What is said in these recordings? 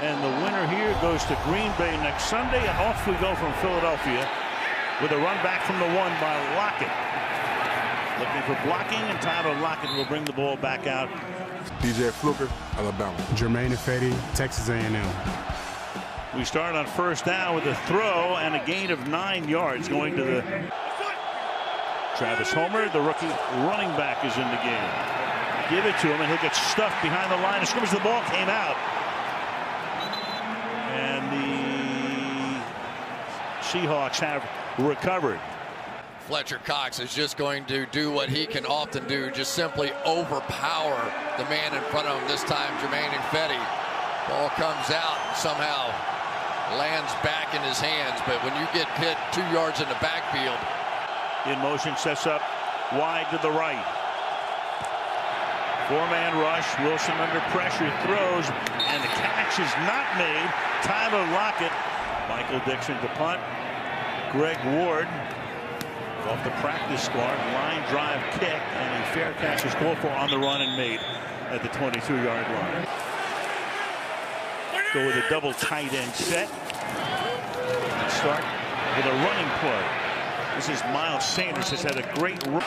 And the winner here goes to Green Bay next Sunday. And off we go from Philadelphia with a run back from the 1 by Lockett. Looking for blocking, and Tyler Lockett will bring the ball back out. DJ Fluker, Alabama. Jermaine Ifedi, Texas A&M. We start on first down with a throw and a gain of 9 yards going to the Travis Homer, the rookie running back, is in the game. Give it to him, and he'll get stuffed behind the line of scrimmage. The ball came out. And the Seahawks have recovered. Fletcher Cox is just going to do what he can often do, just simply overpower the man in front of him. This time, Jermaine Ifedi. Ball comes out and somehow lands back in his hands. But when you get hit 2 yards in the backfield. In motion, sets up wide to the right. 4-man rush. Wilson under pressure, throws, and the catch is not made. Tyler Lockett. Michael Dixon to punt. Greg Ward off the practice squad, line drive kick, and a fair catch is called for on the run and made at the 22-yard line. Go with a double tight end set. And start with a running play. This is Miles Sanders, has had a great run.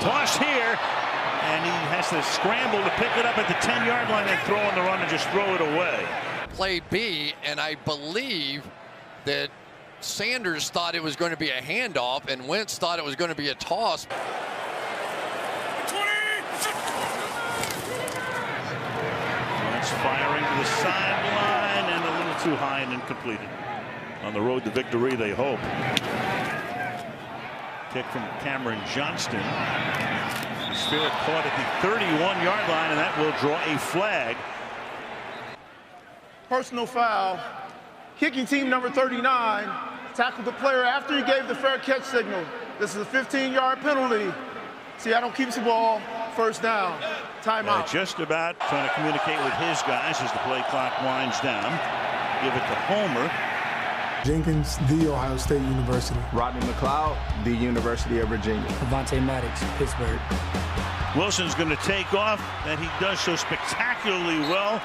Toss here, and he has to scramble to pick it up at the 10-yard line and throw on the run and just throw it away. Play B, and I believe that Sanders thought it was going to be a handoff, and Wentz thought it was going to be a toss. Wentz firing to the sideline, and a little too high and incompleted. On the road to victory, they hope. Kick from Cameron Johnston. The Spirit caught at the 31-yard line, and that will draw a flag. Personal foul. Kicking team number 39 tackled the player after he gave the fair catch signal. This is a 15-yard penalty. Seattle keeps the ball, first down. Timeout. Just about trying to communicate with his guys as the play clock winds down. Give it to Homer. Jenkins, The Ohio State University. Rodney McLeod, The University of Virginia. Avonte Maddox, Pittsburgh. Wilson's going to take off, and he does so spectacularly well.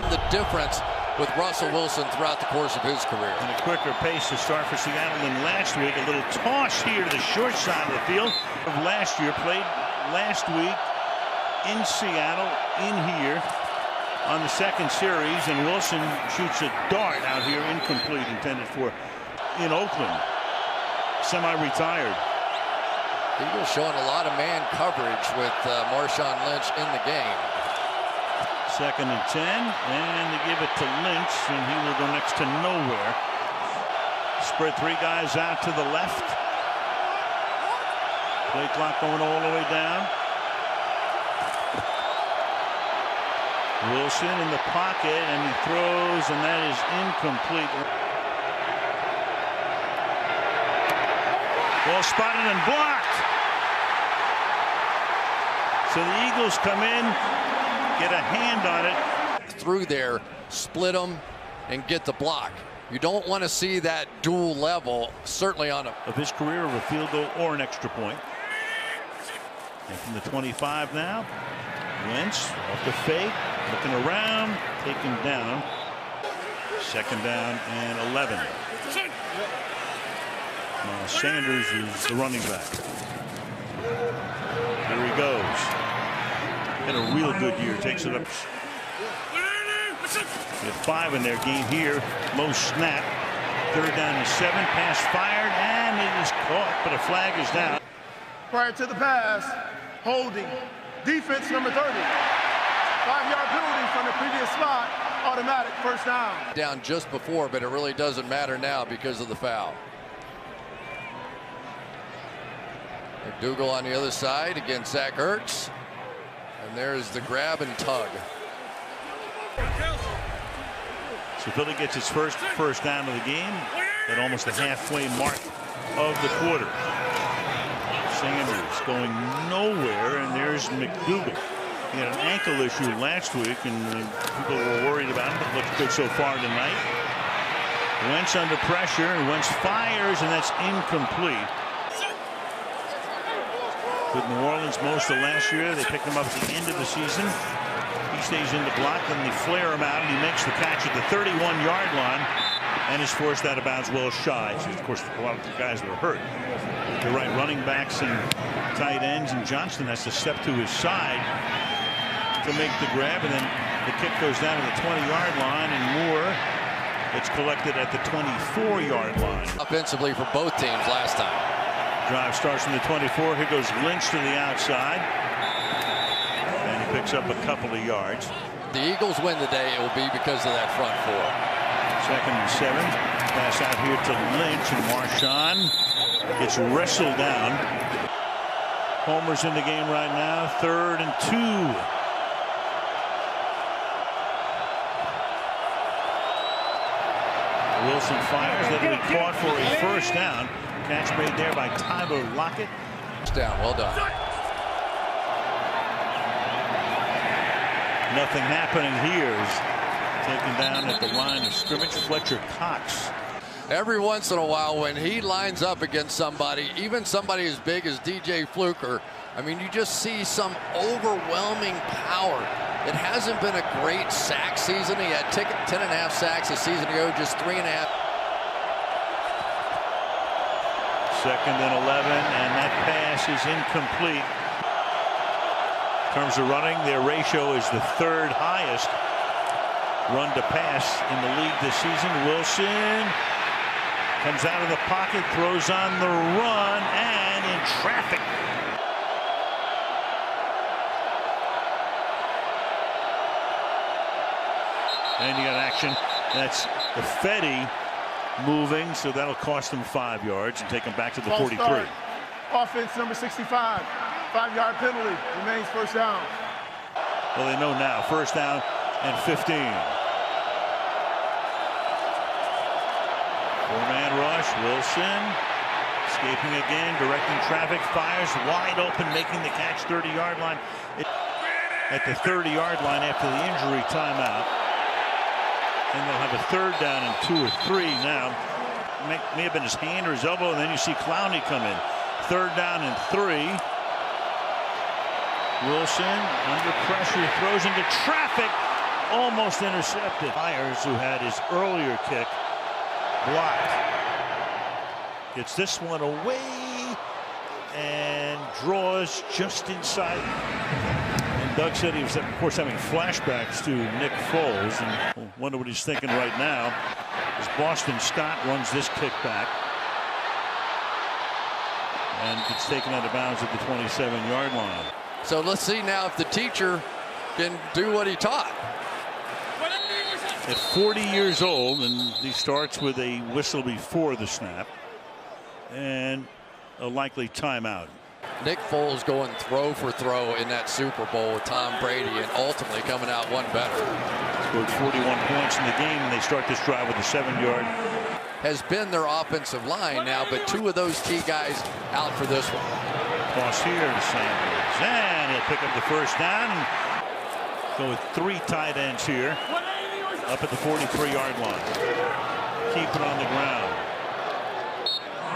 The difference with Russell Wilson throughout the course of his career. And a quicker pace to start for Seattle than last week. A little toss here to the short side of the field. Last year, played last week in Seattle, in here on the second series, and Wilson shoots a dart out here, incomplete, intended for in Oakland. Semi-retired. Eagles showing a lot of man coverage with Marshawn Lynch in the game. 2nd and 10, and they give it to Lynch, and he will go next to nowhere. Spread 3 guys out to the left. Play clock going all the way down. Wilson in the pocket, and he throws, and that is incomplete. Ball spotted and blocked. So the Eagles come in, get a hand on it. Through there, split them, and get the block. You don't want to see that dual level, certainly on of his career, of a field goal or an extra point. And from the 25 now, Wentz off the fake, looking around, taken down. 2nd down and 11. Sanders is the running back. Here he goes. Had a real good year. Takes it up. With 5 in their game here. Low snap. 3rd down and 7. Pass fired, and it is caught, but a flag is down. Prior to the pass, holding. Defense number 30. 5-yard penalty from the previous spot. Automatic, first down. Down just before, but it really doesn't matter now because of the foul. McDougal on the other side against Zach Ertz. And there's the grab and tug. So Philly gets its first down of the game at almost the halfway mark of the quarter. Sanders going nowhere, and there's McDougal. He had an ankle issue last week, and people were worried about him, but looks good so far tonight. Wentz under pressure, and Wentz fires, and that's incomplete. With New Orleans most of last year, they picked him up at the end of the season. He He stays in the block, and they flare him out, and he makes the catch at the 31-yard line and is forced out of bounds well shy. So, of course, a lot of the guys were hurt. The right running backs and tight ends, and Johnston has to step to his side to make the grab, and then the kick goes down to the 20-yard line, and Moore gets collected at the 24-yard line. Offensively for both teams last time. Drive starts from the 24. Here goes Lynch to the outside, and he picks up a couple of yards. The Eagles win the day. It will be because of that front four. 2nd and 7. Pass out here to Lynch, and Marshawn gets wrestled down. Homer's in the game right now. 3rd and 2. Wilson fires. That'll be caught for a first down. Catch made there by Tyler Lockett. Down. Well done. Nothing happening here. Taken down at the line of scrimmage. Fletcher Cox. Every once in a while, when he lines up against somebody, even somebody as big as DJ Fluker, I mean, you just see some overwhelming power. It hasn't been a great sack season. He had 10.5 sacks a season ago, just 3.5. 2nd and 11, and that pass is incomplete. In terms of running, their ratio is the 3rd highest run to pass in the league this season. Wilson comes out of the pocket, throws on the run, and in traffic. And you got action. That's the Fetty moving, so that'll cost him 5 yards and take him back to the 43. Offense number 65. 5-yard penalty. Remains first down. Well, they know now. First down and 15. 4-man rush. Wilson escaping again, directing traffic, fires wide open, making the catch 30-yard line. At the 30-yard line after the injury timeout. And they'll have a 3rd down and 2 or 3 now. May have been his hand or his elbow, and then you see Clowney come in. 3rd down and 3. Wilson under pressure, throws into traffic, almost intercepted. Myers, who had his earlier kick blocked, gets this one away and draws just inside. And Doug said he was, of course, having flashbacks to Nick Foles, and wonder what he's thinking right now as Boston Scott runs this kick back and gets taken out of bounds at the 27-yard line. So let's see now if the teacher can do what he taught. At 40 years old, and he starts with a whistle before the snap and a likely timeout. Nick Foles going throw for throw in that Super Bowl with Tom Brady, and ultimately coming out one better. Scored 41 points in the game, and they start this drive with a 7-yard. Has been their offensive line now, but 2 of those key guys out for this one. Toss here to Sanders, and he'll pick up the first down and go with 3 tight ends here up at the 43-yard line. Keep it on the ground.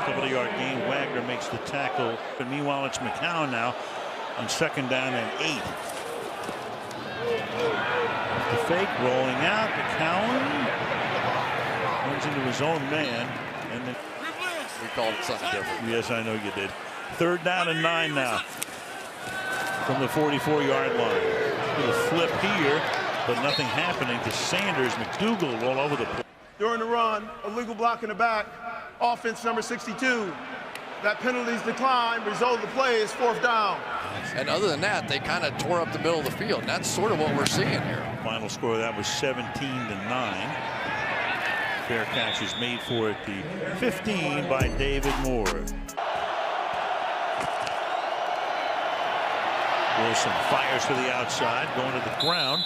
Couple-yard gain. Wagner makes the tackle, but meanwhile it's McCown now on 2nd down and 8. The fake rolling out. McCown runs into his own man, and then we called it something different. Yes, I know you did. 3rd down and 9 now from the 44-yard line. With a flip here, but nothing happening to Sanders. McDougal all over the place. During the run, illegal block in the back. Offense number 62. That penalty's declined. Result of the play is 4th down. And other than that, they kind of tore up the middle of the field. And that's sort of what we're seeing here. Final score of that was 17-9. Fair catch is made for at the 15 by David Moore. Wilson fires to the outside, going to the ground.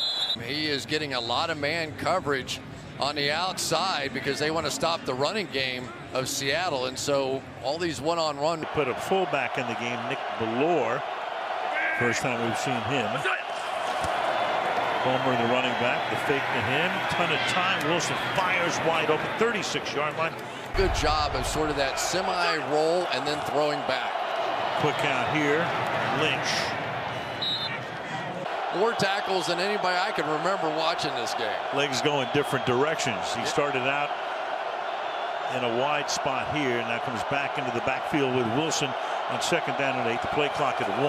He is getting a lot of man coverage on the outside because they want to stop the running game of Seattle, and so all these one-on-one. Put a fullback in the game, Nick Bellore. First time we've seen him. Homer, the running back, the fake to him. Ton of time. Wilson fires wide open, 36-yard line. Good job of sort of that semi-roll and then throwing back. Quick out here. Lynch. more tackles than anybody I can remember watching this game. Legs go in different directions. He started out in a wide spot here, and now comes back into the backfield with Wilson on 2nd down and 8. The play clock at 1.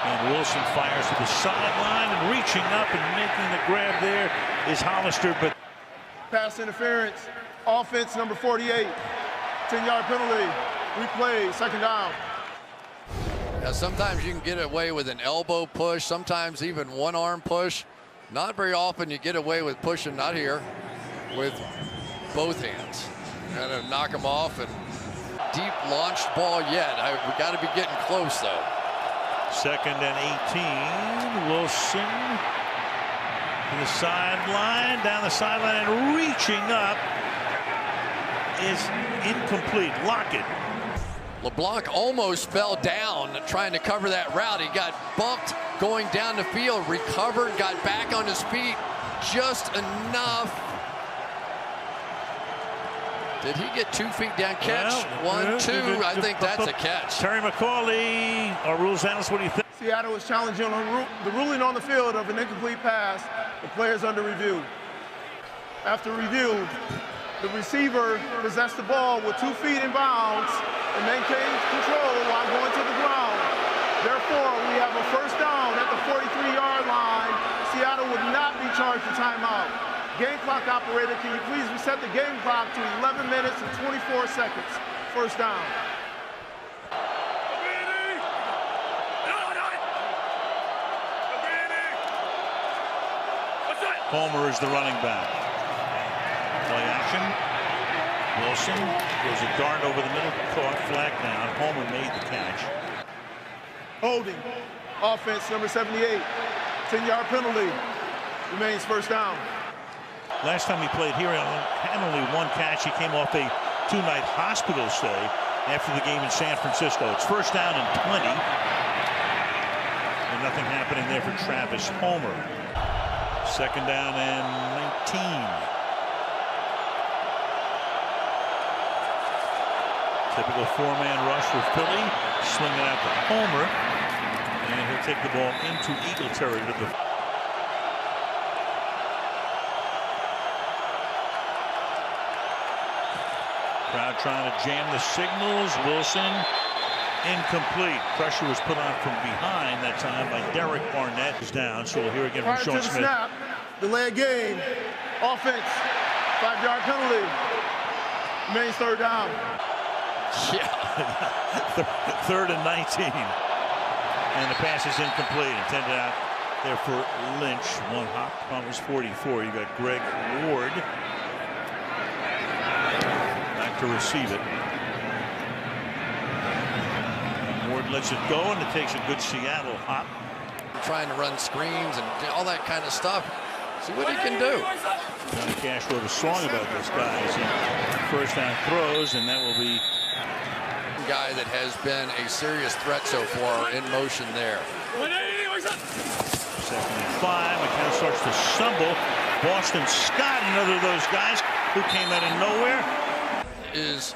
And Wilson fires to the sideline, and reaching up and making the grab there is Hollister. But pass interference, offense number 48, 10-yard penalty, replay, 2nd down. Yeah, sometimes you can get away with an elbow push, sometimes even one arm push. Not very often you get away with pushing, not here, with both hands. Got to knock him off, and deep launched ball yet. We got to be getting close though. 2nd and 18. Wilson to the sideline, down the sideline, and reaching up is incomplete. Lockett. LeBlanc almost fell down trying to cover that route. He got bumped going down the field, recovered, got back on his feet just enough. Did he get 2 feet down? Catch? Well, 1, 2. I think that's a catch. Terry McAulay, our rules analyst, what do you think? Seattle is challenging the ruling on the field of an incomplete pass. The player is under review. After review, the receiver possessed the ball with 2 feet in bounds and maintained control while going to the ground. Therefore, we have a 1st down at the 43-yard line. Seattle would not be charged a timeout. Game clock operator, can you please reset the game clock to 11 minutes and 24 seconds? 1st down. Homer is the running back. Play action. Wilson goes a dart over the middle, caught, flag down. Homer made the catch. Holding. Offense number 78. 10-yard penalty. Remains 1st down. Last time he played here, he had only 1 catch. He came off a 2-night hospital stay after the game in San Francisco. It's 1st down and 20. And nothing happening there for Travis Homer. 2nd down and 19. Typical 4-man rush for Philly. Swing it out to Homer. And he'll take the ball into Eagle territory to the crowd trying to jam the signals. Wilson incomplete. Pressure was put on from behind that time by Derek Barnett. Is down, so we'll hear again from Shawn Smith. Snap, delay of game. Offense, 5-yard penalty. Remains 3rd down. Yeah. 3rd and 19. And the pass is incomplete. Intended out there for Lynch. 1 hop. On was 44. You got Greg Ward back to receive it. Ward lets it go, and it takes a good Seattle hop. Trying to run screens and all that kind of stuff. See what he can do. Johnny Cash wrote a song about this guy as he 1st down throws, and that will be guy that has been a serious threat so far in motion there. 2nd and 5. McAulay starts to stumble. Boston Scott, another of those guys who came out of nowhere, is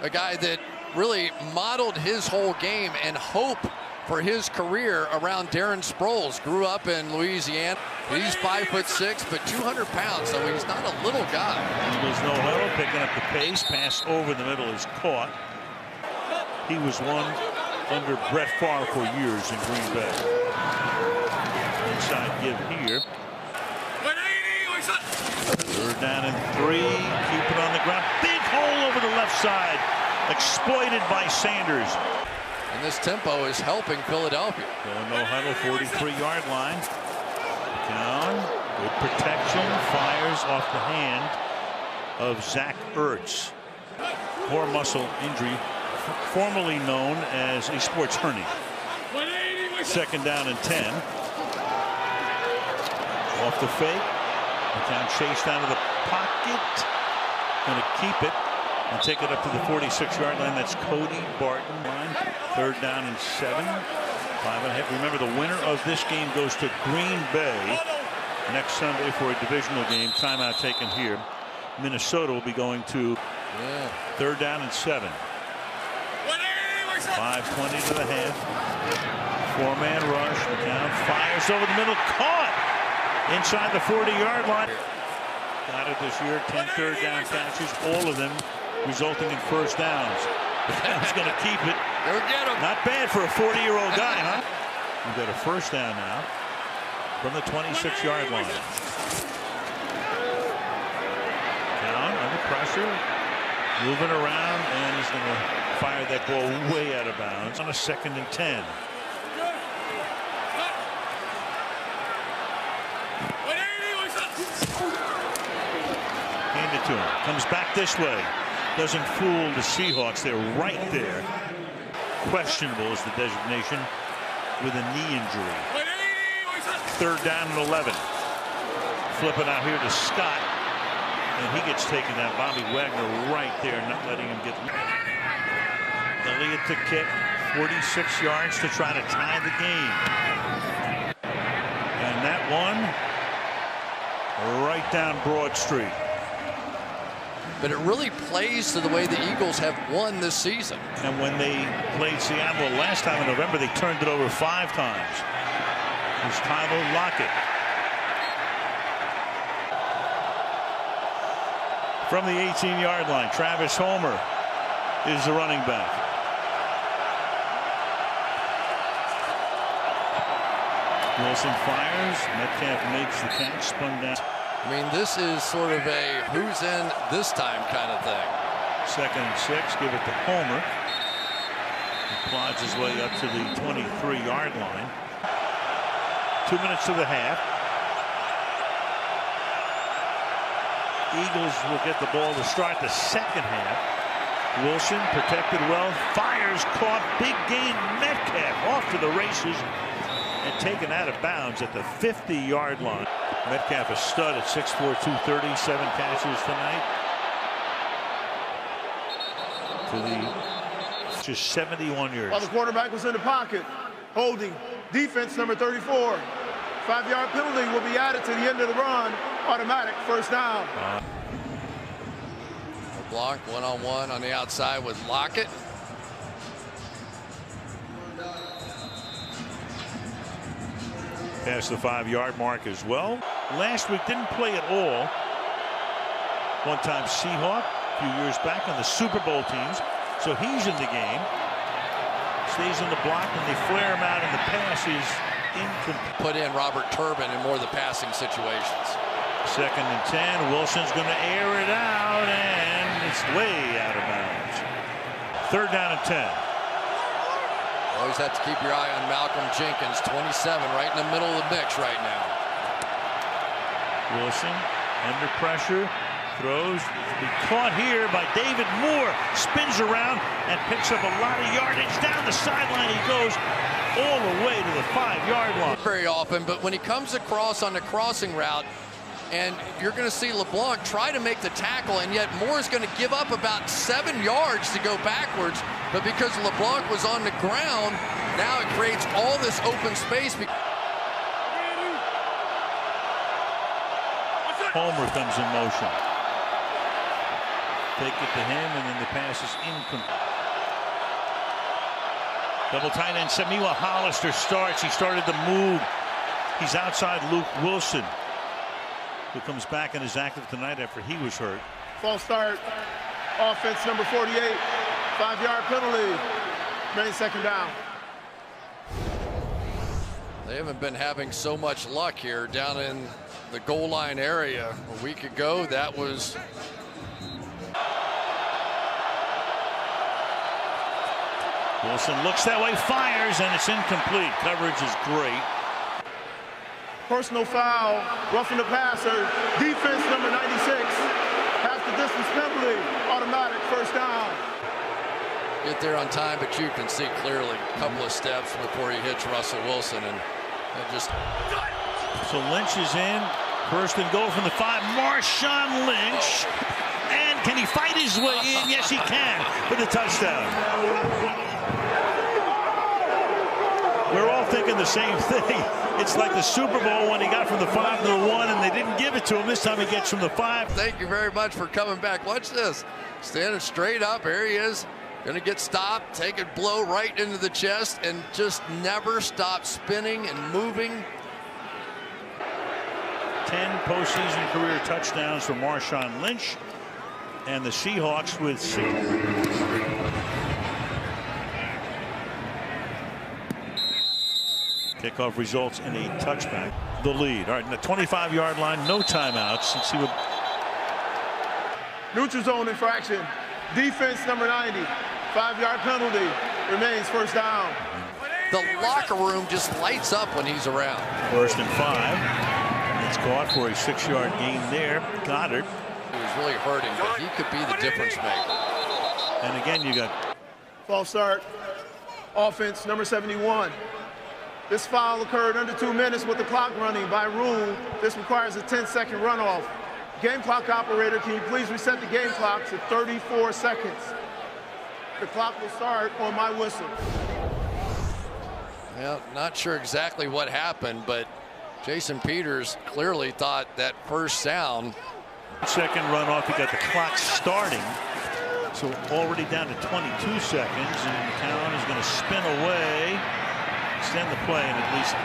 a guy that really modeled his whole game and hope for his career around Darren Sproles. Grew up in Louisiana. He's 5'6", but 200 pounds, so he's not a little guy. Eagles no huddle, picking up the pace. Pass over the middle is caught. He was one under Brett Favre for years in Green Bay. Inside give here. 3rd down and 3. Keep it on the ground. Big hole over the left side. Exploited by Sanders. And this tempo is helping Philadelphia. Going no huddle, 43-yard line. Down. Good protection. Fires off the hand of Zach Ertz. Core muscle injury, formerly known as a sports hernia. 2nd down and 10. Off the fake. McCown chased out of the pocket. Going to keep it and take it up to the 46-yard line. That's Cody Barton. 3rd down and 7. 5.5. Remember, the winner of this game goes to Green Bay next Sunday for a divisional game. Timeout taken here. Minnesota will be going to 3rd down and 7. 5:20 to the half. 4-man rush. McCown Throws over the middle, caught inside the 40-yard line. Got it this year, 10 third down catches, all of them resulting in first downs. He's going to keep it. Go get him. Not bad for a 40-year-old guy, huh? We've got a first down now from the 26-yard line. Down under pressure, moving around, and he's going to fire that ball way out of bounds on a 2nd and 10. Hand it to him. Comes back this way. Doesn't fool the Seahawks. They're right there. Questionable is the designation with a knee injury. 3rd down and 11. Flip it out here to Scott. And he gets taken down. Bobby Wagner right there, not letting him get. Elliott to kick. 46 yards to try to tie the game. And that one right down Broad Street. But it really plays to the way the Eagles have won this season. And when they played Seattle last time in November, they turned it over 5 times. It's Tyler Lockett. From the 18-yard line, Travis Homer is the running back. Wilson fires. Metcalf makes the catch, spun down. I mean, this is sort of a who's in this time kind of thing. 2nd and 6. Give it to Homer. He plods his way up to the 23-yard line. 2 minutes to the half. Eagles will get the ball to start the second half. Wilson protected well. Fires, caught. Big gain. Metcalf off to the races and taken out of bounds at the 50-yard line. Metcalf a stud at 6'4", 230, 7 catches tonight. To the just 71 yards. While the quarterback was in the pocket, holding. Defense number 34. 5-yard penalty will be added to the end of the run. Automatic first down. LeBlanc one-on-one on the outside with Lockett. Past the 5-yard mark as well. Last week didn't play at all. One-time Seahawk a few years back on the Super Bowl teams. So he's in the game. Stays in the block and they flare him out, and the pass is incomplete. Put in Robert Turbin in more of the passing situations. 2nd and 10. Wilson's going to air it out, and it's way out of bounds. 3rd down and 10. Always have to keep your eye on Malcolm Jenkins, 27, right in the middle of the mix right now. Wilson under pressure, throws, be caught here by David Moore, spins around and picks up a lot of yardage. Down the sideline he goes, all the way to the 5-yard line. Very often, but when he comes across on the crossing route, and you're going to see LeBlanc try to make the tackle, and yet Moore is going to give up about 7 yards to go backwards. But because LeBlanc was on the ground, now it creates all this open space. Homer comes in motion. Take it to him, and then the pass is incomplete. Double tight end Samiwa Hollister starts. He started to move. He's outside Luke Wilson, who comes back and is active tonight after he was hurt. False start. Offense number 48. 5-yard penalty. Main 2nd down. They haven't been having so much luck here down in the goal line area. A week ago, that was. Wilson looks that way, fires, and it's incomplete. Coverage is great. Personal foul, roughing the passer. Defense number 96. Half the distance penalty. Automatic first down. Get there on time, but you can see clearly a couple of steps before he hits Russell Wilson, and just. So Lynch is in. 1st and goal from the 5. Marshawn Lynch. And can he fight his way in? Yes, he can for the touchdown. We're all thinking the same thing. It's like the Super Bowl when he got from the 5 to the 1, and they didn't give it to him. This time he gets from the 5. Thank you very much for coming back. Watch this. Standing straight up. Here he is. Going to get stopped. Take a blow right into the chest and just never stop spinning and moving. 10 postseason career touchdowns for Marshawn Lynch. And the Seahawks with 6. Kickoff results in a touchback. The lead. All right, in the 25-yard line, no timeouts. Let's see what. Neutral zone infraction. Defense number 90. 5-yard penalty. Remains first down. The locker room just lights up when he's around. 1st and 5. It's caught for a 6-yard gain there. Goddard. He was really hurting, but he could be the difference maker. And again, you got False start. Offense number 71. This foul occurred under 2 minutes with the clock running. By rule, this requires a 10-second runoff. Game clock operator, can you please reset the game clock to 34 seconds? The clock will start on my whistle. Yeah, not sure exactly what happened, but Jason Peters clearly thought that first down. second runoff. You got the clock starting. So already down to 22 seconds. And McAulay is going to spin away, extend the play, and at least,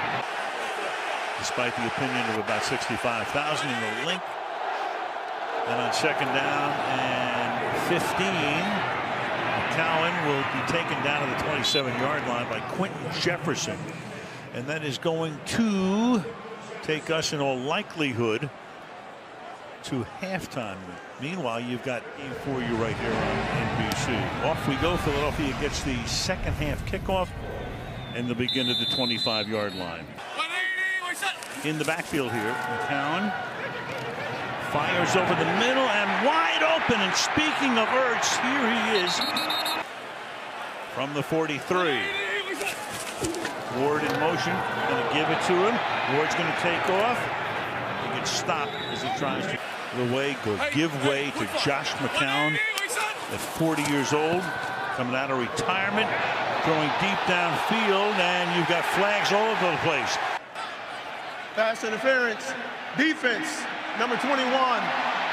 despite the opinion of about 65,000 in the link. And on second down and 15, McAulay will be taken down to the 27-yard line by Quentin Jefferson. And that is going to take us in all likelihood to halftime. Meanwhile, you've got game for you right here on NBC. Off we go. Philadelphia gets the second half kickoff and they'll begin at the 25-yard line. In the backfield here, McAulay fires over the middle and wide open. And speaking of Ertz, here he is from the 43. Ward in motion, going to give it to him. Ward's going to take off. He gets stopped as he tries to give way to Josh McCown at 40 years old, coming out of retirement, throwing deep downfield, and you've got flags all over the place. Pass interference. Defense, number 21.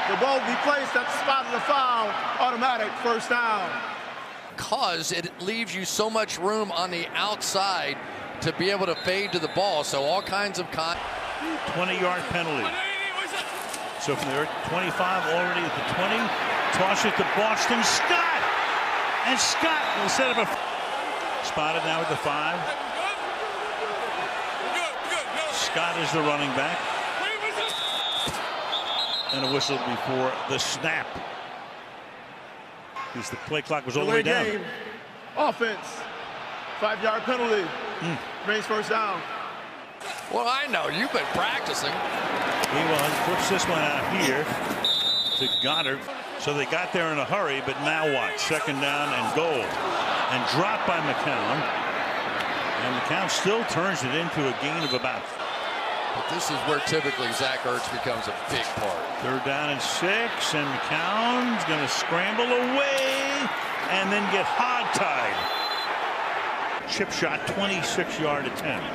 The ball will be placed at the spot of the foul. Automatic first down. Because it leaves you so much room on the outside to be able to fade to the ball. So all kinds of 20-yard penalty. So from there, 25 already at the 20. Toss it to Boston Scott. And Scott will set up a spotted now at the 5. Scott is the running back. And a whistle before the snap. Because the play clock was all the way down. Game. Offense. 5-yard penalty. Remains first down. Well, I know you've been practicing. Meanwhile, he flips this one out here to Goddard. So they got there in a hurry, but now what? Second down and goal. And dropped by McCown. And McCown still turns it into a gain of about. But this is where typically Zach Ertz becomes a big part. Third down and 6, and McCown's going to scramble away and then get hog-tied. Chip shot, 26-yard attempt.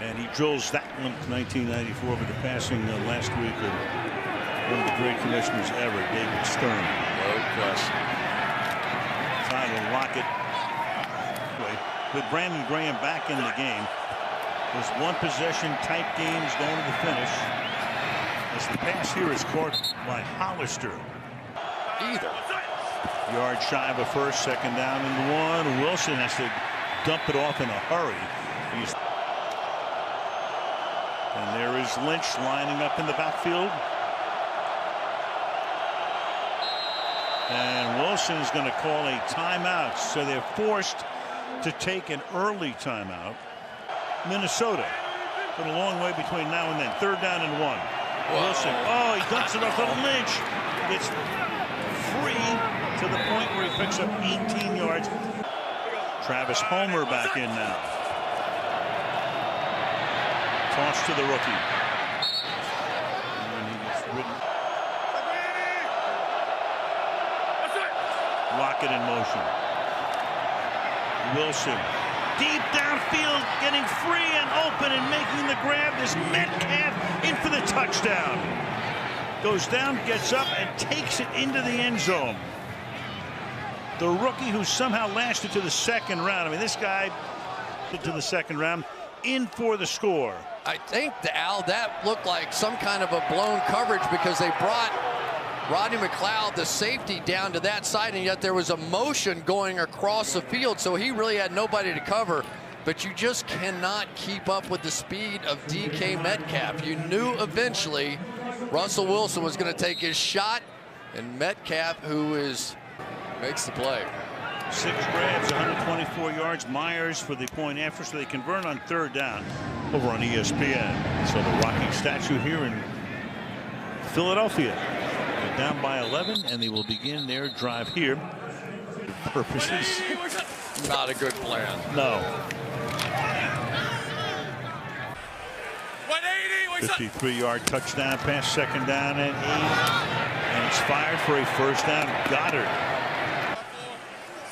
And he drills that one to 1994 with the passing last week of one of the great commissioners ever, David Stern. No question. Tyler Lockett. With Brandon Graham back in the game. There's one possession type games going to the finish. As the pass here is caught by Hollister. Either. Yard shy of a first, second down and 1. Wilson has to dump it off in a hurry. And there is Lynch lining up in the backfield. And Wilson is going to call a timeout. So they're forced to take an early timeout. Minnesota. But a long way between now and then. Third down and 1. Wow. Wilson. Oh, he dumps it off of Lynch. Gets free to the point where he picks up 18 yards. Travis Homer back in now. Toss to the rookie. And he's ridden. Lockett in motion. Wilson. Deep downfield, getting free and open and making the grab is Metcalf in for the touchdown. Goes down, gets up, and takes it into the end zone. The rookie who somehow lasted to the second round. I mean, this guy to the second round in for the score. I think that looked like some kind of a blown coverage because they brought Rodney McLeod, the safety, down to that side, and yet there was a motion going across the field, so he really had nobody to cover. But you just cannot keep up with the speed of DK Metcalf. You knew eventually Russell Wilson was going to take his shot, and Metcalf, makes the play. 6 grabs, 124 yards. Myers for the point after, so they convert on 3rd down over on ESPN. So the rocking statue here in Philadelphia. They're down by 11, and they will begin their drive here. Purposes. Not a good plan. No. 53-yard touchdown pass, 2nd down and 8. And it's fired for a 1st down. Goddard,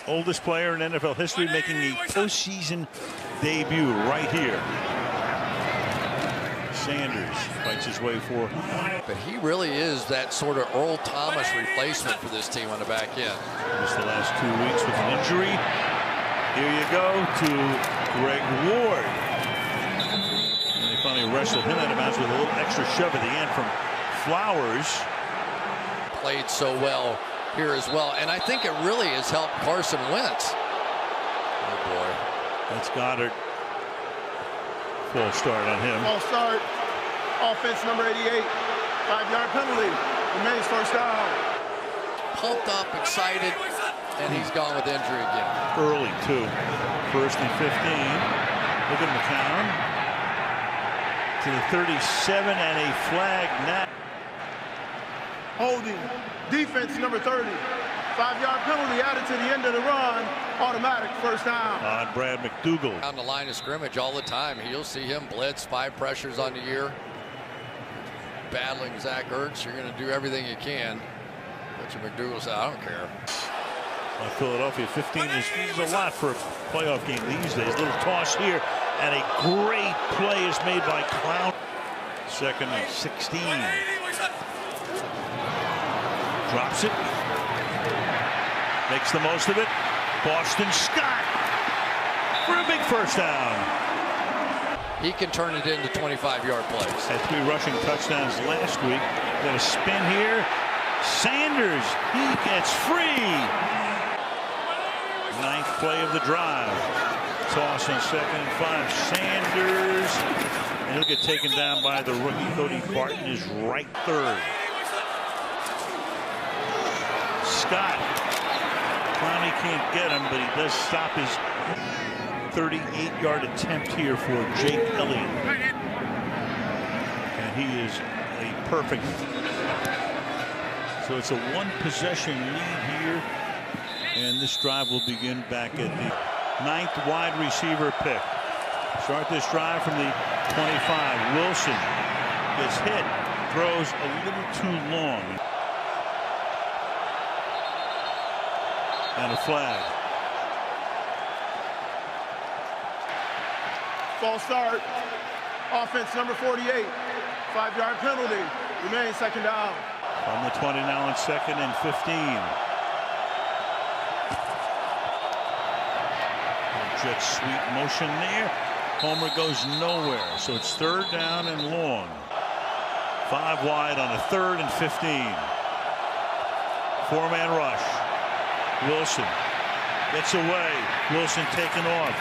oldest player in NFL history, making a postseason debut right here. Sanders fights his way for. But he really is that sort of Earl Thomas replacement for this team on the back end. Just the last 2 weeks with an injury. Here you go to Greg Ward. And they finally wrestled him out of bounds with a little extra shove at the end from Flowers. Played so well here as well, and I think it really has helped Carson Wentz. Oh boy. That's Goddard. Full start on him. False start. Offense number 88. 5-yard penalty. Remains 1st down. Pumped up, excited, and he's gone with injury again. Early too. 1st and 15. Look at McCown to the 37 and a flag now. Holding. Defense number 30. 5-yard penalty added to the end of the run. Automatic 1st down. On Brad McDougal. On the line of scrimmage all the time. You'll see him blitz 5 pressures on the year. Battling Zach Ertz. You're going to do everything you can. But your McDougal said, I don't care. Philadelphia 15 is a lot for a playoff game these days. Little toss here, and a great play is made by Clown. 2nd and 16. Drops it. Makes the most of it. Boston Scott for a big 1st down. He can turn it into 25-yard plays. Had 3 rushing touchdowns last week. Got a spin here. Sanders, he gets free. 9th play of the drive. Toss on 2nd and 5. Sanders, and he'll get taken down by the rookie. Cody Barton is right 3rd. Scott. Clowney can't get him, but he does stop his 38-yard attempt here for Jake Elliott. And he is a perfect. So it's a 1-possession lead here. And this drive will begin back at the 9th wide receiver pick. Start this drive from the 25. Wilson gets hit, throws a little too long. And a flag. False start. Offense number 48. 5-yard penalty. Remains 2nd down. From the 20 now on 2nd and 15. Jet sweep motion there. Homer goes nowhere. So it's 3rd down and long. 5 wide on a 3rd and 15. 4-man rush. Wilson gets away. Wilson taken off.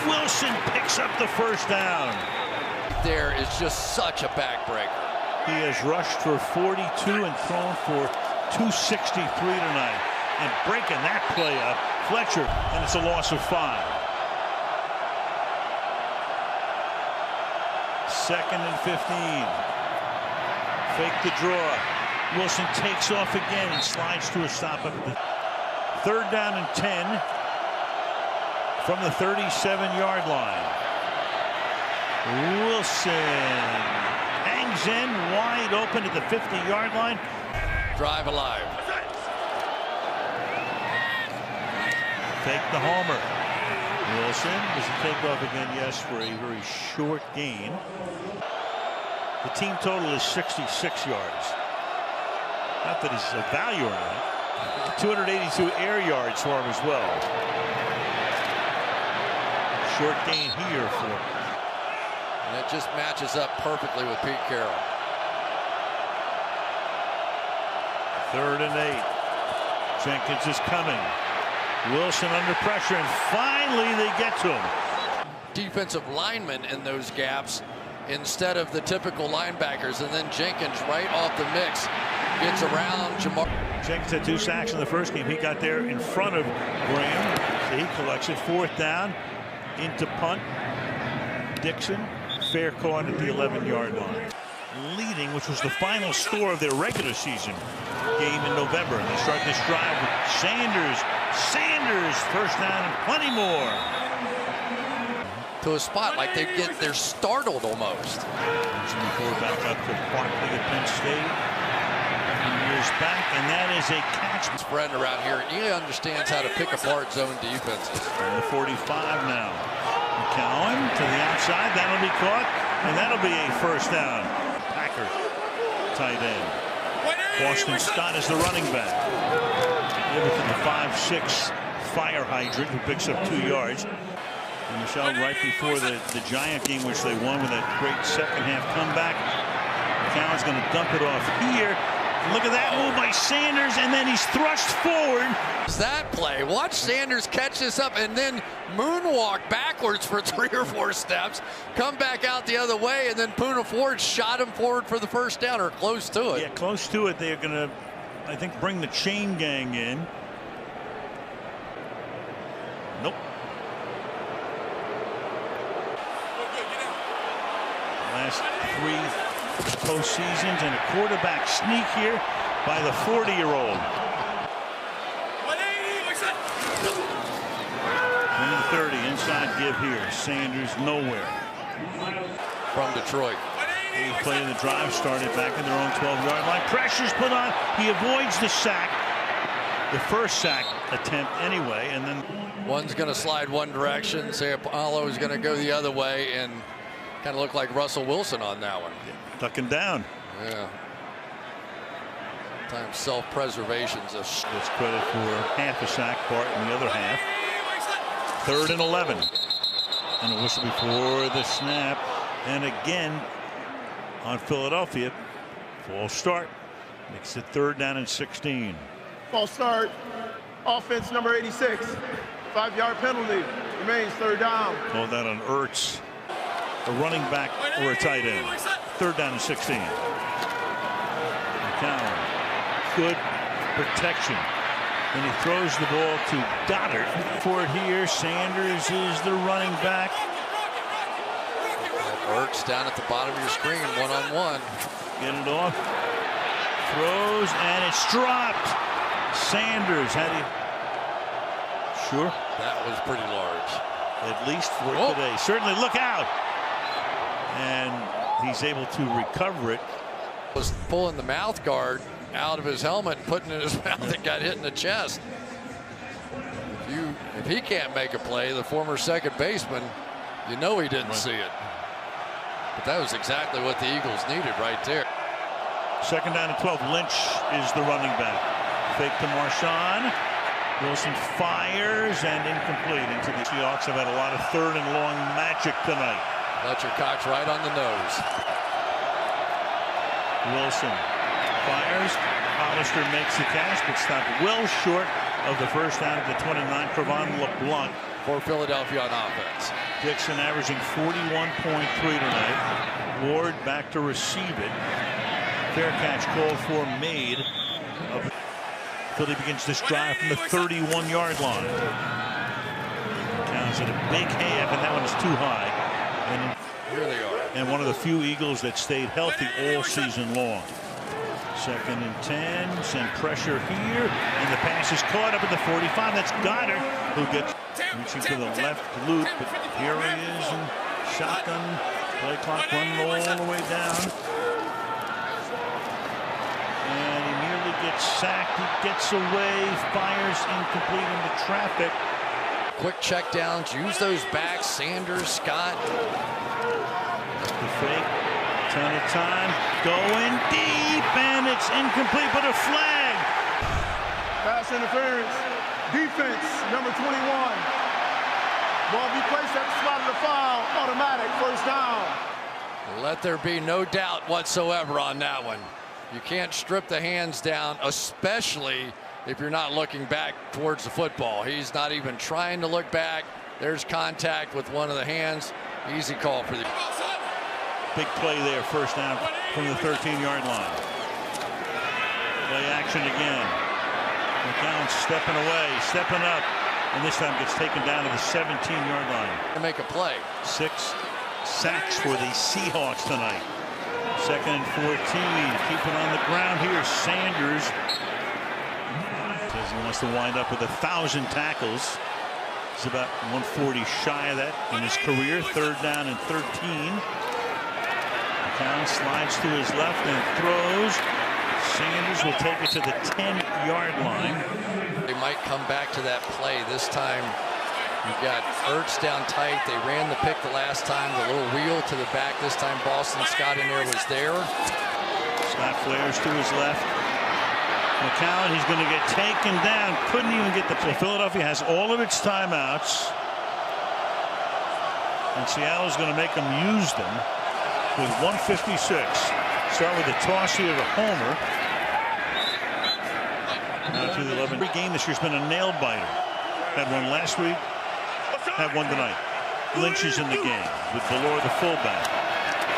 Wilson picks up the 1st down. There is just such a backbreaker. He has rushed for 42 and thrown for 263 tonight. And breaking that play up, Fletcher, and it's a loss of 5. 2nd and 15. Fake the draw. Wilson takes off again and slides to a stop at the 3rd down and 10 from the 37-yard line. Wilson hangs in wide open at the 50-yard line. Drive alive. Fake the homer. Wilson does he take off again? Yes, for a very short gain. The team total is 66 yards. Not that it's a value or not. 282 air yards for him as well. Short gain here for And it just matches up perfectly with Pete Carroll. 3rd and 8. Jenkins is coming. Wilson under pressure, and finally they get to him. Defensive linemen in those gaps instead of the typical linebackers, and then Jenkins right off the mix gets around Jamar. Jenkins had 2 sacks in the first game. He got there in front of Graham, so he collects it. 4th down, into punt. Dixon, fair caught at the 11-yard line. Leading, which was the final score of their regular season game in November. And they start this drive with Sanders, 1st down and plenty more. To a spot like they're startled almost. Before back up to Barkley at Penn State. A few years back, and that is a catch. Spread around here, he understands how to pick apart zone defenses. On the 45 now. McAulay to the outside, that'll be caught, and that'll be a 1st down. Packer, tight end. Boston Scott is the running back. Everton, the 5'6" fire hydrant who picks up 2 yards. And Michele, right before the Giant game, which they won with that great second-half comeback, McAuley's going to dump it off here. Look at that move by Sanders, and then he's thrust forward. That play, watch Sanders catch this up and then moonwalk backwards for 3 or 4 steps, come back out the other way, and then Poona Ford shot him forward for the 1st down, or close to it. Yeah, close to it. They're going to, I think, bring the chain gang in. Nope. Last 3 postseasons, and a quarterback sneak here by the 40-year-old. 30 inside give here. Sanders nowhere. From Detroit. 8th play of the drive started back in their own 12-yard line. Pressure's put on. He avoids the sack. The 1st sack attempt anyway, and then one's going to slide one direction. Apollo is going to go the other way, and kind of look like Russell Wilson on that one. Ducking down. Yeah. Sometimes self-preservation's a gets credit for half a sack, Bart in the other half. 3rd and 11. And a whistle before the snap. And again on Philadelphia. False start. Makes it 3rd down and 16. False start. Offense number 86. 5-yard penalty. Remains 3rd down. Call that on Ertz. A running back or a tight end. 3rd down and 16. McAulay. Good protection. And he throws the ball to Goddard. For it here, Sanders is the running back. Ertz down at the bottom of your screen, one-on-one. Get it off. Throws, and it's dropped. Sanders, had he? Sure. That was pretty large. At least for today. Certainly, look out. And he's able to recover it. Was pulling the mouth guard out of his helmet and putting it in his mouth and got hit in the chest. If he can't make a play, the former second baseman, you know he didn't see it. But that was exactly what the Eagles needed right there. 2nd down and 12. Lynch is the running back. Fake to Marshawn. Wilson fires and incomplete into the Seahawks. Have had a lot of 3rd and long magic tonight. Fletcher Cox right on the nose. Wilson fires. Hollister makes the catch, but stopped well short of the 1st down at the 29. Cravon LeBlanc for Philadelphia on offense. Dixon averaging 41.3 tonight. Ward back to receive it. Fair catch called for, made. Philly begins this drive from the 31-yard line. Counts at a big half, and that one is too high. And here they are. And one of the few Eagles that stayed healthy all season long. 2nd and 10. Send pressure here, and the pass is caught up at the 45. That's Goddard, who gets reaching to the left loop, but here he is in shotgun. Play clock running all the way down. And he nearly gets sacked. He gets away, fires incomplete into traffic. Quick check downs, use those backs. Sanders, Scott. The fake, ton of time, going deep, and it's incomplete, but a flag. Pass interference. Defense, number 21. Ball be placed at the spot of the foul. Automatic 1st down. Let there be no doubt whatsoever on that one. You can't strip the hands down, especially if you're not looking back towards the football. He's not even trying to look back. There's contact with one of the hands. Easy call for the big play there, first down from the 13-yard line. Play action again. McAulay stepping away, stepping up, and this time gets taken down to the 17-yard line. To make a play. 6 sacks for the Seahawks tonight. 2nd and 14. Keep it on the ground here. Sanders says he wants to wind up with 1,000 tackles. He's about 140 shy of that in his career. 3rd down and 13. McAulay slides to his left and throws. Sanders will take it to the 10-yard line. They might come back to that play this time. You've got Ertz down tight. They ran the pick the last time. The little wheel to the back. This time Boston Scott in there was there. Scott flares to his left. McAulay, he's going to get taken down. Couldn't even get the play. Philadelphia has all of its timeouts. And Seattle's going to make them use them with 1:56. Start with a toss here to Homer. Now to the 11. Every game this year's been a nail biter. Had one last week. Had one tonight. Lynch is in the game with Valor, the fullback.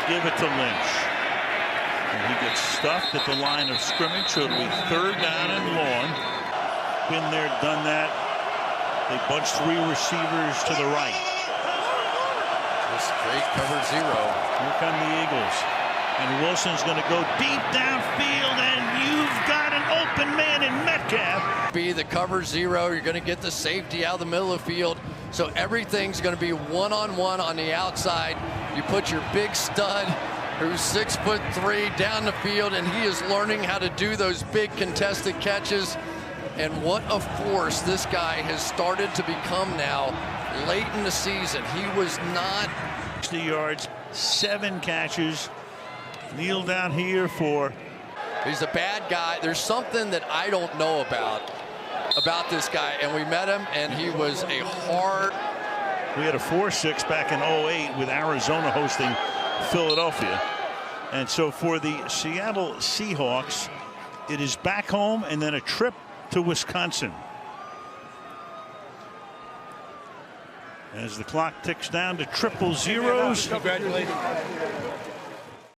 Give it to Lynch. And he gets stuffed at the line of scrimmage, so it'll be 3rd down and long. Been there, done that. They bunch 3 receivers to the right. Just straight cover 0. Here come the Eagles. And Wilson's going to go deep downfield, and you've got an open man in Metcalf. Be the cover 0. You're going to get the safety out of the middle of the field. So everything's going to be one-on-one on the outside. You put your big stud, who's 6'3", down the field, and he is learning how to do those big contested catches. And what a force this guy has started to become now late in the season. He was not. 60 yards, 7 catches. Kneel down here for. He's a bad guy. There's something that I don't know about this guy, and we met him, and he was a hard. We had a 4-6 back in 08 with Arizona hosting Philadelphia. And so for the Seattle Seahawks, it is back home and then a trip to Wisconsin. As the clock ticks down to 000. Congratulations.